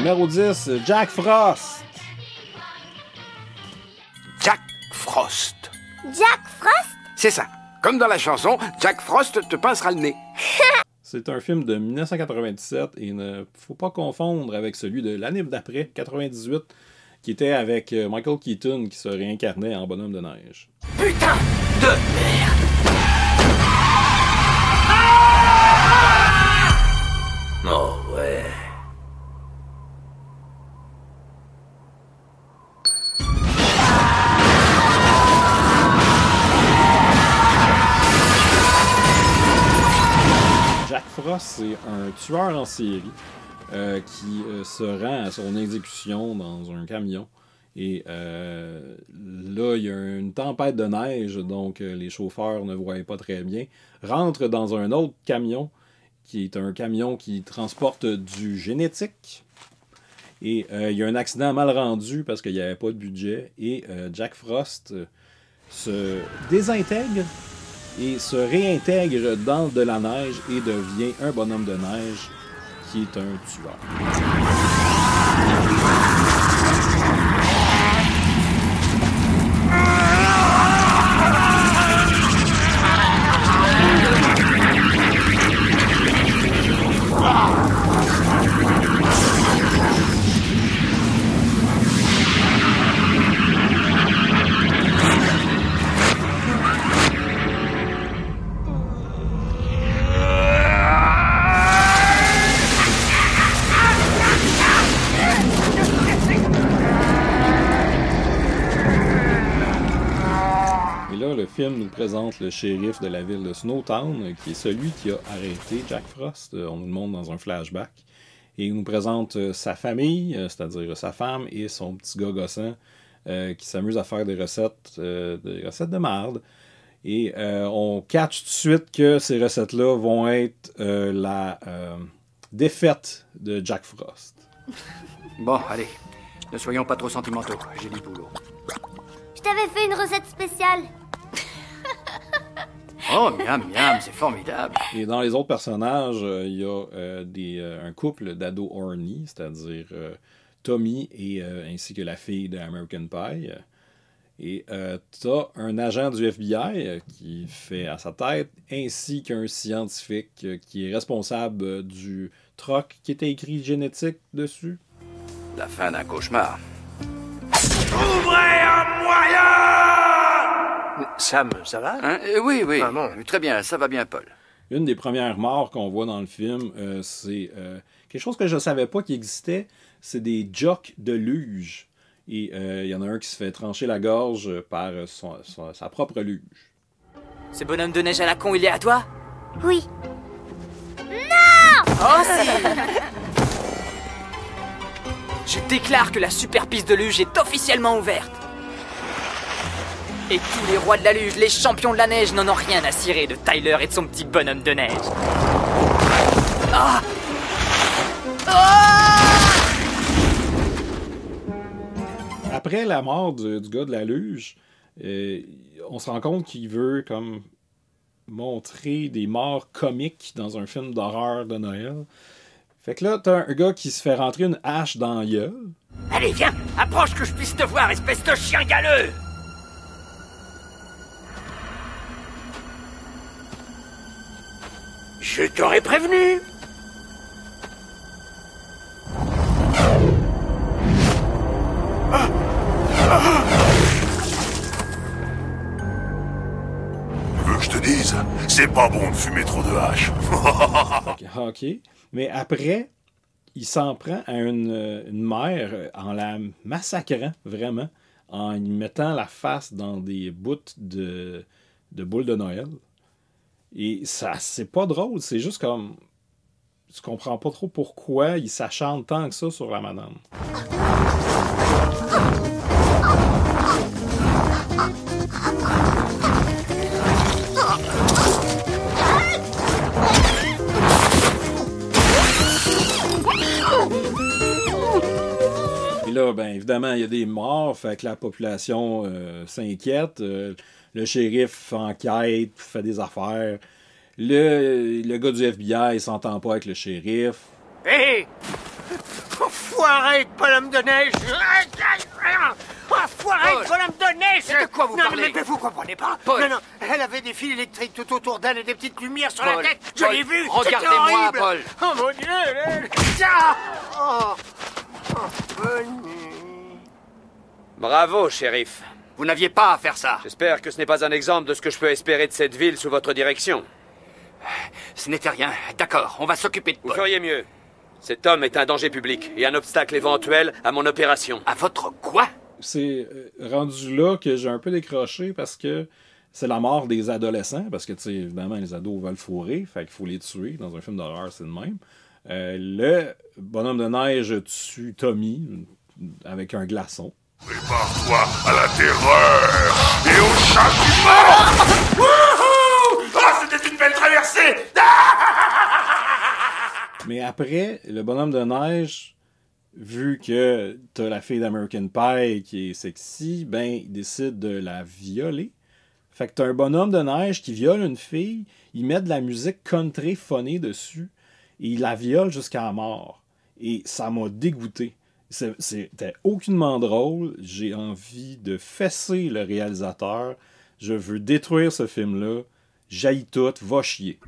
Numéro 10, Jack Frost. Jack Frost. Jack Frost? C'est ça. Comme dans la chanson, Jack Frost te pincera le nez. C'est un film de 1997 et il ne faut pas confondre avec celui de l'année d'après, 98, qui était avec Michael Keaton qui se réincarnait en bonhomme de neige. Putain de merde! Oh ouais. Jack Frost, c'est un tueur en série qui se rend à son exécution dans un camion. Et là, il y a une tempête de neige, donc les chauffeurs ne voyaient pas très bien. Rentre dans un autre camion, qui est un camion qui transporte du génétique. Et il y a un accident mal rendu parce qu'il n'y avait pas de budget. Et Jack Frost se désintègre et se réintègre dans de la neige et devient un bonhomme de neige qui est un tueur. Le film nous présente le shérif de la ville de Snowtown, qui est celui qui a arrêté Jack Frost. On nous le montre dans un flashback. Et il nous présente sa famille, c'est-à-dire sa femme et son petit gars gossant, qui s'amuse à faire des recettes de marde. Et on catch tout de suite que ces recettes-là vont être la défaite de Jack Frost. Bon, allez, ne soyons pas trop sentimentaux, j'ai du boulot. Je t'avais fait une recette spéciale. Oh, miam, miam, c'est formidable. Et dans les autres personnages, il y a un couple d'ados horny, c'est-à-dire Tommy et ainsi que la fille de American Pie. Et t'as un agent du FBI qui fait à sa tête, ainsi qu'un scientifique qui est responsable du troc qui était écrit génétique dessus. La fin d'un cauchemar. Ouvrez un moyen! Sam, ça va? Hein? Oui, oui. Ah, bon. Très bien, ça va bien, Paul. Une des premières morts qu'on voit dans le film, c'est quelque chose que je ne savais pas qu'il existait, c'est des jocks de luge. Et il y en a un qui se fait trancher la gorge par sa propre luge. Ce bonhomme de neige à la con, il est à toi? Oui. Oh si! Je déclare que la super piste de luge est officiellement ouverte. Et tous les rois de la luge, les champions de la neige n'en ont rien à cirer de Tyler et de son petit bonhomme de neige. Ah! Ah! Après la mort du gars de la luge, on se rend compte qu'il veut comme montrer des morts comiques dans un film d'horreur de Noël. Fait que là, t'as un gars qui se fait rentrer une hache dans la gueule. Allez, viens! Approche que je puisse te voir, espèce de chien galeux! Je t'aurais prévenu! Tu veux que je te dise? C'est pas bon de fumer trop de hache. OK. Mais après, il s'en prend à une mère en la massacrant, vraiment, en y mettant la face dans des bouts de boules de Noël. Et ça, c'est pas drôle, c'est juste comme... Tu comprends pas trop pourquoi il s'acharne tant que ça sur la madame. Et là, ben évidemment, il y a des morts, fait que la population s'inquiète. Le shérif enquête, fait des affaires. Le gars du FBI s'entend pas avec le shérif. Hé! Enfoiré de bonhomme de neige! Enfoiré de bonhomme de neige! Mais de quoi vous parlez? Mais vous comprenez pas? Paul. Non, elle avait des fils électriques tout autour d'elle et des petites lumières sur la Paul. tête! Je Paul, l'ai vu! regardez-moi, c'était horrible. Paul. Oh mon Dieu! Bonne nuit. Bravo, shérif. Vous n'aviez pas à faire ça. J'espère que ce n'est pas un exemple de ce que je peux espérer de cette ville sous votre direction. Ce n'était rien. D'accord, on va s'occuper de Vous Paul. feriez mieux. Cet homme est un danger public et un obstacle éventuel à mon opération. À votre quoi? C'est rendu là que j'ai un peu décroché parce que c'est la mort des adolescents, parce que, tu sais, évidemment, les ados veulent fourrer, fait qu'il faut les tuer. Dans un film d'horreur, c'est le même. Le bonhomme de neige tue Tommy avec un glaçon. Prépare-toi à la terreur et au châtiment. Wouhou! Ah, c'était une belle traversée. Mais après, le bonhomme de neige, vu que t'as la fille d'American Pie qui est sexy, ben, il décide de la violer. Fait que t'as un bonhomme de neige qui viole une fille, il met de la musique country phonée dessus, et il la viole jusqu'à la mort. Et ça m'a dégoûté. C'était aucunement drôle. J'ai envie de fesser le réalisateur. Je veux détruire ce film-là. J'haïs tout, va chier.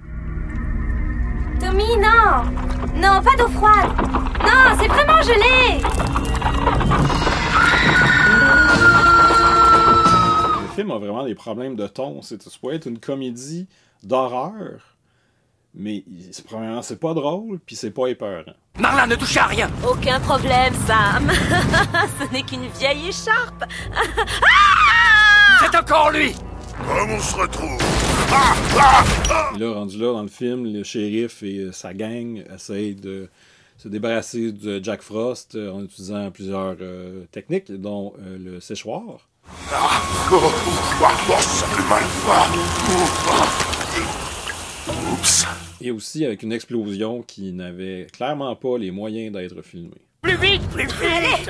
Tommy, non! Non, pas d'eau froide! Non, c'est vraiment gelé! Le film a vraiment des problèmes de ton. Ça pourrait être une comédie d'horreur, mais premièrement, c'est pas drôle, puis c'est pas épeurant. Marla, ne touchez à rien! Aucun problème, Sam. Ce n'est qu'une vieille écharpe. C'est encore lui! Comme on se retrouve. Et là, rendu là dans le film, le shérif et sa gang essayent de se débarrasser de Jack Frost en utilisant plusieurs techniques, dont le séchoir. Ça fait mal. Oups. Et aussi avec une explosion qui n'avait clairement pas les moyens d'être filmée. Plus vite, plus vite!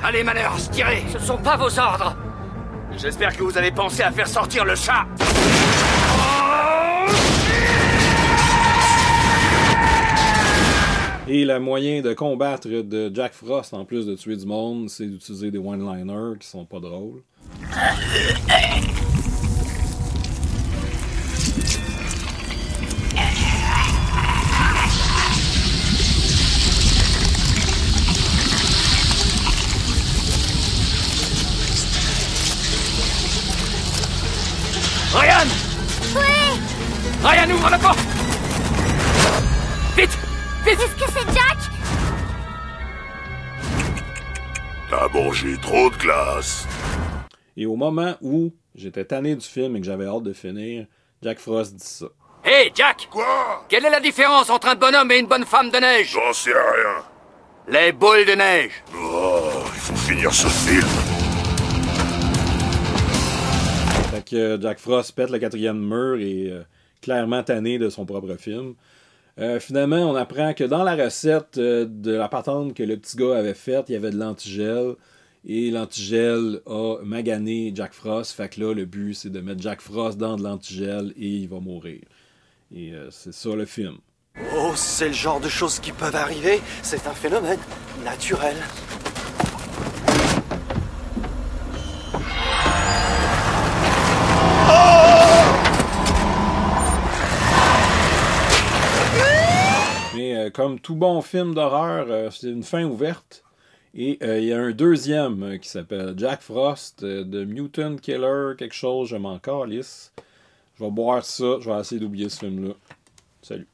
Allez, Manners, tirez! Ce ne sont pas vos ordres. J'espère que vous avez pensé à faire sortir le chat! Et le moyen de combattre de Jack Frost, en plus de tuer du monde, c'est d'utiliser des one-liners qui sont pas drôles. Ryan! Oui! Ryan, ouvre la porte! Vite! Vite! Est-ce que c'est Jack? T'as mangé trop de glace. Et au moment où j'étais tanné du film et que j'avais hâte de finir, Jack Frost dit ça. Hé, Jack! Quoi? Quelle est la différence entre un bonhomme et une bonne femme de neige? J'en sais rien. Les boules de neige! Oh, il faut finir ce film. Fait que Jack Frost pète le 4e mur et clairement tanné de son propre film. Finalement, on apprend que dans la recette de la patente que le petit gars avait faite, il y avait de l'antigel. Et l'antigel a magané Jack Frost. Fait que là, le but, c'est de mettre Jack Frost dans de l'antigel et il va mourir. Et c'est ça le film. Oh, c'est le genre de choses qui peuvent arriver. C'est un phénomène naturel. Mais comme tout bon film d'horreur, c'est une fin ouverte. Et il y a un deuxième qui s'appelle Jack Frost, de Mutant Killer, quelque chose, je m'en calisse. Je vais boire ça, je vais essayer d'oublier ce film-là. Salut.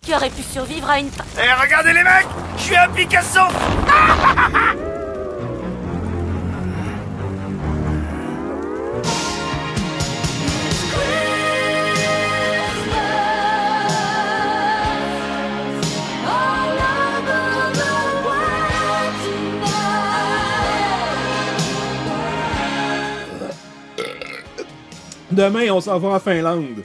Qui aurait pu survivre à une... Eh, regardez les mecs! Je suis un Picasso! Demain, on s'en va en Finlande.